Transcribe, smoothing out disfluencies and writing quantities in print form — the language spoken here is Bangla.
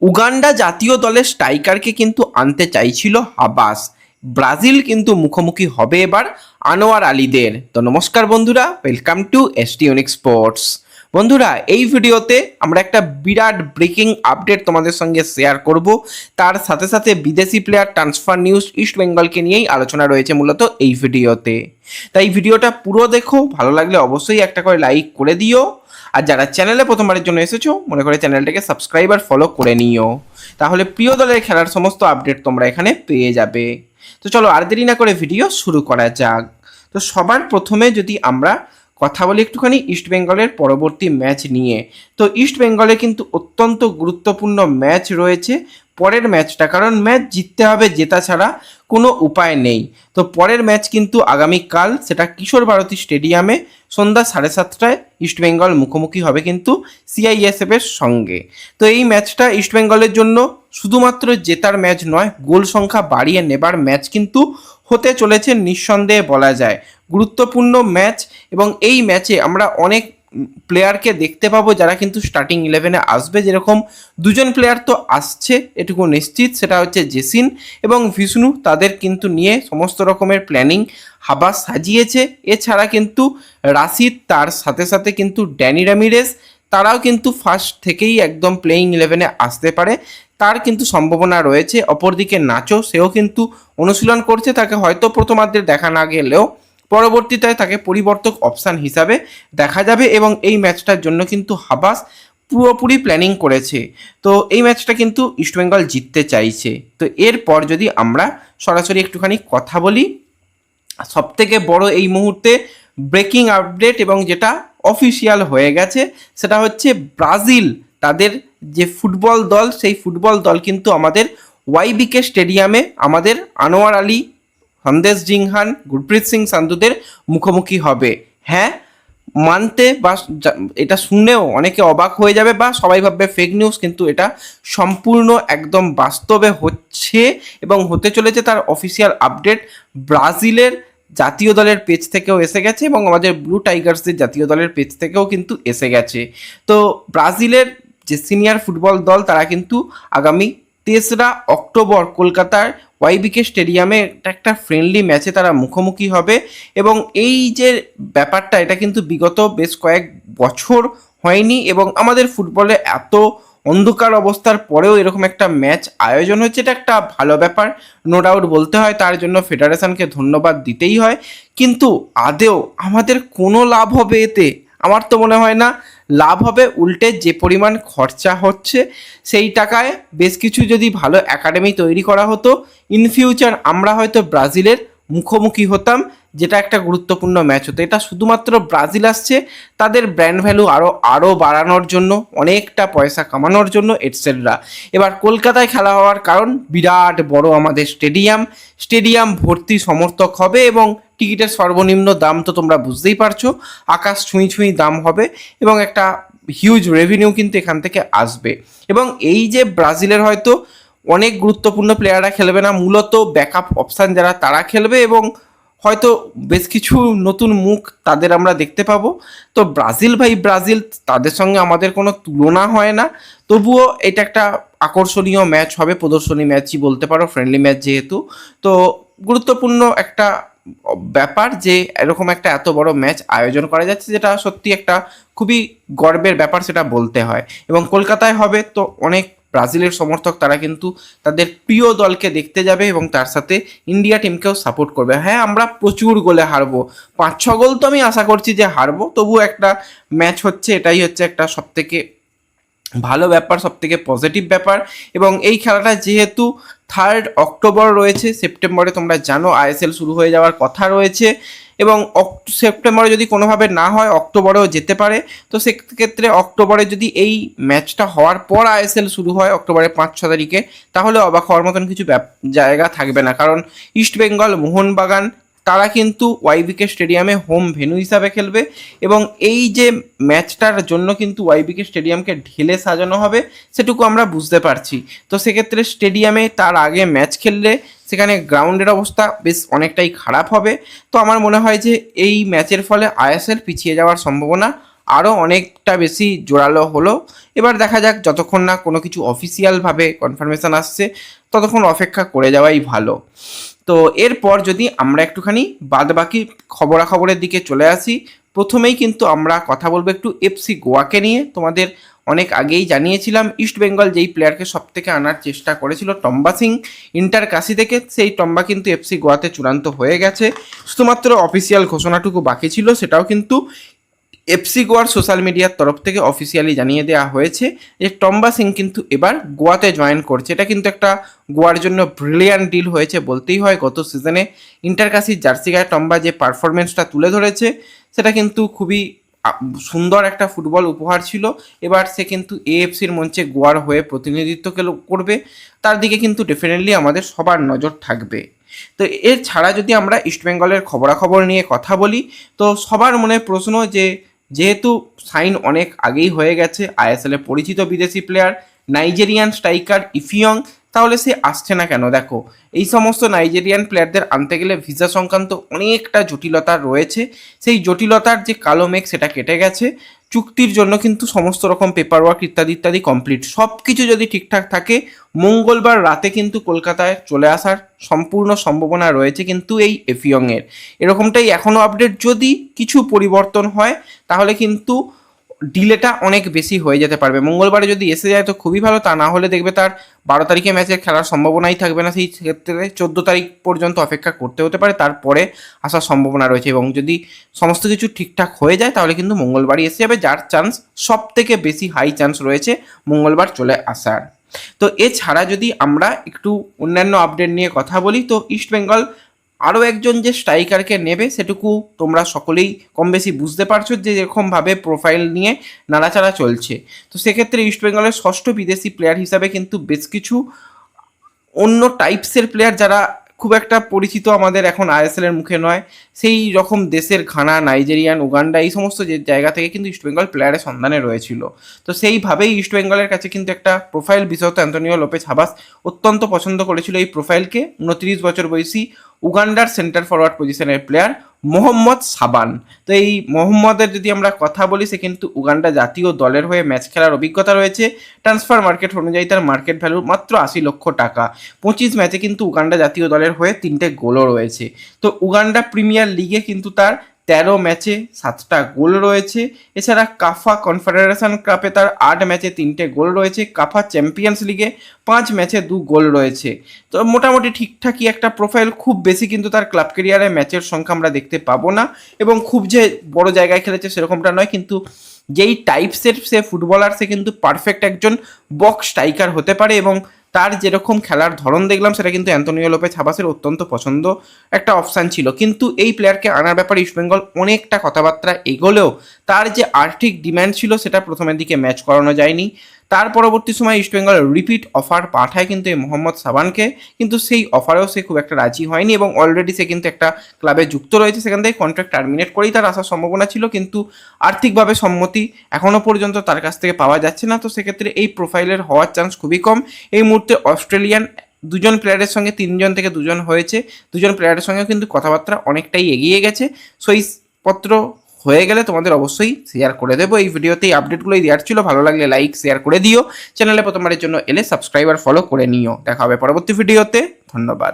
উগান্ডা জাতীয় দলের স্ট্রাইকারকে কিন্তু আনতে চাইছিল হাবাস। ব্রাজিল কিন্তু মুখোমুখি হবে এবার আনোয়ার আলীদের। তো নমস্কার বন্ধুরা, welcome to ST unique sports. বন্ধুরা, এই ভিডিওতে আমরা একটা বিরাট ব্রেকিং আপডেট তোমাদের সঙ্গে শেয়ার করব। তার সাথে সাথে বিদেশি প্লেয়ার ট্রান্সফার নিউজ ইস্ট বেঙ্গলকে নিয়েই আলোচনা রয়েছে মূলত এই ভিডিওতে। তাই ভিডিওটা পুরো দেখো, ভালো লাগলে অবশ্যই একটা করে লাইক করে দিও। আর যারা চ্যানেলে প্রথমবারের জন্য এসেছো, মনে করে চ্যানেলটাকে সাবস্ক্রাইব আর ফলো করে নিও, তাহলে প্রিয় দলের খেলার সমস্ত আপডেট তোমরা এখানে পেয়ে যাবে। তো চলো আর দেরি না করে ভিডিও শুরু করা যাক। তো সবার প্রথমে যদি আমরা কথা বলি একটুখানি ইস্ট বেঙ্গলের পরবর্তী ম্যাচ নিয়ে, তো ইস্ট বেঙ্গলে কিন্তু অত্যন্ত গুরুত্বপূর্ণ ম্যাচ রয়েছে পরের ম্যাচটা, কারণ ম্যাচ জিততে হবে, জেতা ছাড়া কোনো উপায় নেই। তো পরের ম্যাচ কিন্তু আগামীকাল, সেটা কিশোর ভারতী স্টেডিয়ামে সন্ধ্যা 7:30টায় ইস্ট বেঙ্গল মুখোমুখি হবে কিন্তু সিআইএসএফ এর সঙ্গে। তো এই ম্যাচটা ইস্ট বেঙ্গলের জন্য শুধুমাত্র জেতার ম্যাচ নয়, গোল সংখ্যা বাড়িয়ে নেবার ম্যাচ কিন্তু হতে চলেছে নিঃসন্দেহে বলা যায়। গুরুত্বপূর্ণ ম্যাচ, এবং এই ম্যাচে আমরা অনেক প্লেয়ারকে দেখতে পাবো যারা কিন্তু স্টার্টিং 11-এ আসবে। যেরকম দুজন প্লেয়ার তো আসছে এটুকু নিশ্চিত, সেটা হচ্ছে জেসিন এবং বিষ্ণু। তাদের কিন্তু নিয়ে সমস্ত রকমের প্ল্যানিং হাবাস সাজিয়েছে। এছাড়া কিন্তু রাশিদ, তার সাথে সাথে কিন্তু ড্যানি রামিরেস, তারাও কিন্তু ফার্স্ট থেকেই একদম প্লেইং 11-এ আসতে পারে, তার কিন্তু সম্ভাবনা রয়েছে। অপরদিকে নাচো, সেও কিন্তু অনুশীলন করছে, তাকে হয়তো প্রথমার্ধে দেখা না গেলেও পরবর্তীতে তাকে পরিবর্তক অপশান হিসাবে দেখা যাবে। এবং এই ম্যাচটার জন্য কিন্তু হাবাস পুরোপুরি প্ল্যানিং করেছে। তো এই ম্যাচটা কিন্তু ইস্টবেঙ্গল জিততে চাইছে। তো এরপর যদি আমরা সরাসরি একটুখানি কথা বলি, সবথেকে বড় এই মুহূর্তে ব্রেকিং আপডেট এবং যেটা অফিসিয়াল হয়ে গেছে, সেটা হচ্ছে ব্রাজিল তাদের যে ফুটবল দল, সেই ফুটবল দল কিন্তু আমাদের ওয়াইবিকে স্টেডিয়ামে আমাদের আনোয়ার আলী, সন্দেশ জিংহান, গুরপ্রীত সিং সান্ধুদের মুখোমুখি হবে। হ্যাঁ, মানতে বা এটা শুনেও অনেকে অবাক হয়ে যাবে বা সবাই ভাববে ফেক নিউজ, কিন্তু এটা সম্পূর্ণ একদম বাস্তবে হচ্ছে এবং হতে চলেছে। তার অফিসিয়াল আপডেট ব্রাজিলের জাতীয় দলের পেজ থেকেও এসে গেছে এবং আমাদের ব্লু টাইগার্সের জাতীয় দলের পেজ থেকেও কিন্তু এসে গেছে। তো ব্রাজিলের যে সিনিয়র ফুটবল দল, তারা কিন্তু আগামী 3রা অক্টোবর কলকাতার ওয়াইবিকে স্টেডিয়ামে একটা ফ্রেন্ডলি ম্যাচে তারা মুখোমুখি হবে। এবং এই যে ব্যাপারটা, এটা কিন্তু বিগত বেশ কয়েক বছর হয়নি, এবং আমাদের ফুটবলে এত অন্ধকার অবস্থার পরেও এরকম একটা ম্যাচ আয়োজন হচ্ছে, এটা একটা ভালো ব্যাপার, নো ডাউট বলতে হয়। তার জন্য ফেডারেশনকে ধন্যবাদ দিতেই হয়। কিন্তু আদেও আমাদের কোনো লাভ হবে এতে? আমার তো মনে হয় না লাভ হবে। উল্টে যে পরিমাণ খরচা হচ্ছে, সেই টাকায় বেশ কিছু যদি ভালো একাডেমি তৈরি করা হতো, ইন ফিউচার আমরা হয়তো ব্রাজিলের মুখোমুখি হতাম, যেটা একটা গুরুত্বপূর্ণ ম্যাচ হতো। এটা শুধুমাত্র ব্রাজিল আসছে তাদের ব্র্যান্ড ভ্যালু আরও বাড়ানোর জন্য, অনেকটা পয়সা কামানোর জন্য, এটসেট্রা। এবার কলকাতায় খেলা হওয়ার কারণ, বিরাট বড় আমাদের স্টেডিয়াম ভর্তি সমর্থক হবে এবং টিকিটের সর্বনিম্ন দাম তো তোমরা বুঝতেই পারছো, আকাশ ছুঁই ছুঁই দাম হবে, এবং একটা হিউজ রেভিনিউ কিন্তু এখান থেকে আসবে। এবং এই যে ব্রাজিলের হয়তো অনেক গুরুত্বপূর্ণ প্লেয়াররা খেলবে না, মূলত ব্যাকআপ অপশান যারা, তারা খেলবে, এবং হয়তো বেশ কিছু নতুন মুখ তাদের আমরা দেখতে পাবো। তো ব্রাজিল ভাই ব্রাজিল, তাদের সঙ্গে আমাদের কোনো তুলনা হয় না। তবুও এটা একটা আকর্ষণীয় ম্যাচ হবে, প্রদর্শনী ম্যাচই বলতে পারো, ফ্রেন্ডলি ম্যাচ যেহেতু। তো গুরুত্বপূর্ণ একটা ব্যাপার যে এরকম একটা এত বড় ম্যাচ আয়োজন করা যাচ্ছে, যেটা সত্যি একটা খুবই গর্বের ব্যাপার, সেটা বলতে হয়। এবং কলকাতায় হবে, তো অনেক ব্রাজিলের সমর্থক তারা কিন্তু তাদের প্রিয় দলকে দেখতে যাবে এবং তার সাথে ইন্ডিয়া টিমকেও সাপোর্ট করবে। হ্যাঁ, আমরা প্রচুর গোলে হারবো, 5-6 গোল তো আমি আশা করছি যে হারবো, তবু একটা ম্যাচ হচ্ছে, এটাই হচ্ছে একটা সবথেকে ভালো ব্যাপার, সবথেকে পজিটিভ ব্যাপার। এবং এই খেলাটা যেহেতু 3rd অক্টোবর রয়েছে, সেপ্টেম্বরে তোমরা জানো আইএসএল শুরু হয়ে যাওয়ার কথা রয়েছে, এবং সেপ্টেম্বরে যদি কোনোভাবে না হয় অক্টোবরেও যেতে পারে। তো সেক্ষেত্রে অক্টোবরে যদি এই ম্যাচটা হওয়ার পর আইএসএল শুরু হয় অক্টোবরের 5-6 তারিখে, তাহলে অবাক হওয়ার মতন কিছু জায়গা থাকবে না, কারণ ইস্টবেঙ্গল, মোহনবাগান, তারা কিন্তু ওয়াইবিকে স্টেডিয়ামে হোম ভেন্যু হিসাবে খেলবে। এবং এই যে ম্যাচটার জন্য কিন্তু ওয়াইবিকে স্টেডিয়ামকে ঢেলে সাজানো হবে, সেটুকু আমরা বুঝতে পারছি। তো সেক্ষেত্রে স্টেডিয়ামে তার আগে ম্যাচ খেললে সেখানে গ্রাউন্ডের অবস্থা বেশ অনেকটাই খারাপ হবে। তো আমার মনে হয় যে এই ম্যাচের ফলে আইএসএল পিছিয়ে যাওয়ার সম্ভাবনা আরও অনেকটা বেশি জোরালো হলো। এবার দেখা যাক, যতক্ষণ না কোনো কিছু অফিসিয়ালভাবে কনফার্মেশন আসছে ততক্ষণ অপেক্ষা করে যাওয়াই ভালো। তো এরপর যদি আমরা একটুখানি বাদবাকি খবরাখবরের দিকে চলে আসি, প্রথমেই কিন্তু আমরা কথা বলবো একটু এফসি গোয়াকে নিয়ে। তোমাদের অনেক আগেই জানিয়েছিলাম ইস্টবেঙ্গল যেই প্লেয়ারকে সব থেকে আনার চেষ্টা করেছিল টম্বা সিং ইন্টার কাশি থেকে, সেই টম্বা কিন্তু এফসি গোয়াতে চূড়ান্ত হয়ে গেছে। শুধুমাত্র অফিসিয়াল ঘোষণাটুকু বাকি ছিল, সেটাও কিন্তু এফসি গোয়ার সোশ্যাল মিডিয়ার তরফ থেকে অফিসিয়ালি জানিয়ে দেওয়া হয়েছে যে টম্বা সিং কিন্তু এবার গোয়াতে জয়েন করছে। এটা কিন্তু একটা গোয়ার জন্য ব্রিলিয়ান্ট ডিল হয়েছে বলতেই হয়। গত সিজনে ইন্টারকাশির জার্সি গায়ে টম্বা যে পারফরমেন্সটা তুলে ধরেছে সেটা কিন্তু খুবই সুন্দর একটা ফুটবল উপহার ছিল। এবার সে কিন্তু এএফসির মঞ্চে গোয়ার হয়ে প্রতিনিধিত্ব করবে, তার দিকে কিন্তু ডেফিনেটলি আমাদের সবার নজর থাকবে। তো এর ছাড়া যদি আমরা ইস্টবেঙ্গলের খবরাখবর নিয়ে কথা বলি, তো সবার মনে প্রশ্ন যে যেহেতু সাইন অনেক আগেই হয়ে গেছে আইএসএলে পরিচিত বিদেশি প্লেয়ার নাইজেরিয়ান স্ট্রাইকার ইফিয়ং, তাহলে সে আসছে না কেন? দেখো, এই সমস্ত নাইজেরিয়ান প্লেয়ারদের আনতে গেলে ভিসা সংক্রান্ত অনেকটা জটিলতা রয়েছে। সেই জটিলতার যে কালো মেঘ সেটা কেটে গেছে। চুক্তির জন্য কিন্তু সমস্ত রকম পেপার ওয়ার্ক ইত্যাদি ইত্যাদি কমপ্লিট, সব কিছু যদি ঠিকঠাক থাকে মঙ্গলবার রাতে কিন্তু কলকাতায় চলে আসার সম্পূর্ণ সম্ভাবনা রয়েছে কিন্তু এই এফিয়ংয়ের। এরকমটাই এখনও আপডেট। যদি কিছু পরিবর্তন হয় তাহলে কিন্তু ডিলেটা অনেক বেশি হয়ে যেতে পারবে। মঙ্গলবারে যদি এসে যায় তো খুবই ভালো, তা না হলে দেখবে তার 12 তারিখে ম্যাচে খেলার সম্ভাবনাই থাকবে না। সেই ক্ষেত্রে 14 তারিখ পর্যন্ত অপেক্ষা করতে হতে পারে, তারপরে আসার সম্ভাবনা রয়েছে। এবং যদি সমস্ত কিছু ঠিকঠাক হয়ে যায় তাহলে কিন্তু মঙ্গলবারই এসে যাবে, যার চান্স সব থেকে বেশি হাই চান্স রয়েছে মঙ্গলবার চলে আসার। তো এছাড়া যদি আমরা একটু অন্যান্য আপডেট নিয়ে কথা বলি, তো ইস্টবেঙ্গল আরও একজন যে স্ট্রাইকারকে নেবে সেটুকু তোমরা সকলেই কম বেশি বুঝতে পারছো যে যেরকমভাবে প্রোফাইল নিয়ে নাড়াচাড়া চলছে। তো সেক্ষেত্রে ইস্টবেঙ্গলের ষষ্ঠ বিদেশি প্লেয়ার হিসাবে কিন্তু বেশ কিছু অন্য টাইপসের প্লেয়ার যারা খুব একটা পরিচিত আমাদের এখন আইএসএলের মুখে নয়, সেই রকম দেশের ঘানা, নাইজেরিয়ান, উগান্ডা এই সমস্ত যে জায়গা থেকে কিন্তু ইস্টবেঙ্গল প্লেয়ারের সন্ধানে রয়েছিল। তো সেইভাবেই ইস্টবেঙ্গলের কাছে কিন্তু একটা প্রোফাইল বিশেষত অ্যান্তোনিও লোপেজ হাবাস অত্যন্ত পছন্দ করেছিল এই প্রোফাইলকে। 29 বছর বয়সী উগান্ডার সেন্টার ফরওয়ার্ড পজিশনের প্লেয়ার মোহাম্মদ সাবান। তো এই মোহাম্মদের যদি আমরা কথা বলি, সে কিন্তু উগান্ডা জাতীয় দলের হয়ে ম্যাচ খেলার অভিজ্ঞতা রয়েছে। ট্রান্সফার মার্কেট অনুযায়ী তার মার্কেট ভ্যালু মাত্র 80 লক্ষ টাকা। 25 ম্যাচে কিন্তু উগান্ডা জাতীয় দলের হয়ে 3টে গোলও রয়েছে। তো উগান্ডা প্রিমিয়ার লিগে কিন্তু তার 13 ম্যাচে 7টা গোল রয়েছে। এছাড়া কাফা কনফেডারেশন কাপে তার 8 ম্যাচে 3টে গোল রয়েছে। কাফা চ্যাম্পিয়ন্স লিগে 5 ম্যাচে 2 গোল রয়েছে। তো মোটামুটি ঠিকঠাকই একটা প্রোফাইল। খুব বেশি কিন্তু তার ক্লাব ক্যারিয়ারে ম্যাচের সংখ্যা আমরা দেখতে পাবো না, এবং খুব যে বড় জায়গায় খেলেছে সেরকমটা নয়। কিন্তু যেই টাইপসের সে ফুটবলার, সে কিন্তু পারফেক্ট একজন বক্স স্ট্রাইকার হতে পারে, এবং তার যেরকম খেলার ধরন দেখলাম সেটা কিন্তু অ্যান্তোনিও লোপেজ হাবাসের অত্যন্ত পছন্দ একটা অপশান ছিল। কিন্তু এই প্লেয়ারকে আনার ব্যাপারে ইস্টবেঙ্গল অনেকটা কথাবার্তা এগোলেও তার যে আর্থিক ডিম্যান্ড ছিল সেটা প্রথমের দিকে ম্যাচ করানো যায়নি। তার পরবর্তী সময় ইস্টবেঙ্গল রিপিট অফার পাঠায় কিন্তু এই মোহাম্মদ সাবানকে, কিন্তু সেই অফারেও সে খুব একটা রাজি হয়নি, এবং অলরেডি সে কিন্তু একটা ক্লাবে যুক্ত রয়েছে। সেখান থেকে কন্ট্রাক্ট টার্মিনেট করেই তার আসার সম্ভাবনা ছিল, কিন্তু আর্থিকভাবে সম্মতি এখনও পর্যন্ত তার কাছ থেকে পাওয়া যাচ্ছে না। তো সেক্ষেত্রে এই প্রোফাইলের হওয়ার চান্স খুবই কম। এই মুহূর্তে অস্ট্রেলিয়ান 2জন প্লেয়ারের সঙ্গে 3জন থেকে 2জন হয়েছে। 2জন প্লেয়ারের সঙ্গে কিন্তু কথাবার্তা অনেকটাই এগিয়ে গেছে। সইপত্র হয়ে গেলে তোমাদের অবশ্যই শেয়ার করে দেবো। এই ভিডিওতেই আপডেটগুলোই দেওয়ার ছিল। ভালো লাগলে লাইক শেয়ার করে দিও। চ্যানেলে প্রথমবারের জন্য এলে সাবস্ক্রাইব আর ফলো করে নিও। দেখা হবে পরবর্তী ভিডিওতে। ধন্যবাদ।